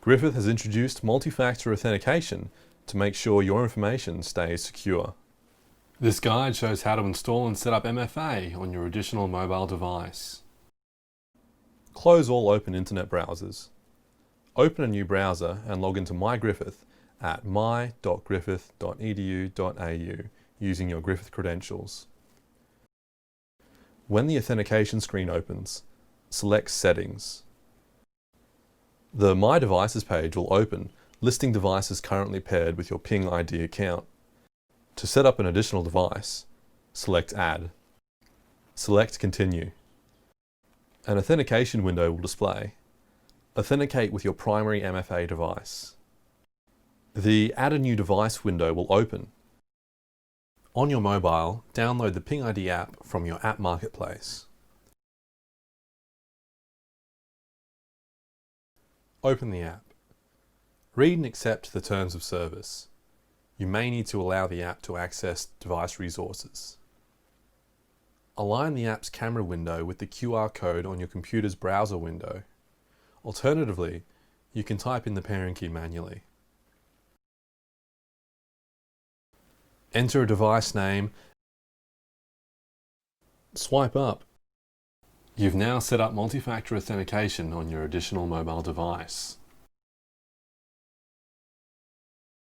Griffith has introduced multi-factor authentication to make sure your information stays secure. This guide shows how to install and set up MFA on your additional mobile device. Close all open internet browsers. Open a new browser and log into MyGriffith at my.griffith.edu.au using your Griffith credentials. When the authentication screen opens, select Settings. The My Devices page will open, listing devices currently paired with your Ping ID account. To set up an additional device, select Add. Select Continue. An authentication window will display. Authenticate with your primary MFA device. The Add a New Device window will open. On your mobile, download the Ping ID app from your app marketplace. Open the app. Read and accept the terms of service. You may need to allow the app to access device resources. Align the app's camera window with the QR code on your computer's browser window. Alternatively, you can type in the pairing key manually. Enter a device name. Swipe up. You've now set up multi-factor authentication on your additional mobile device.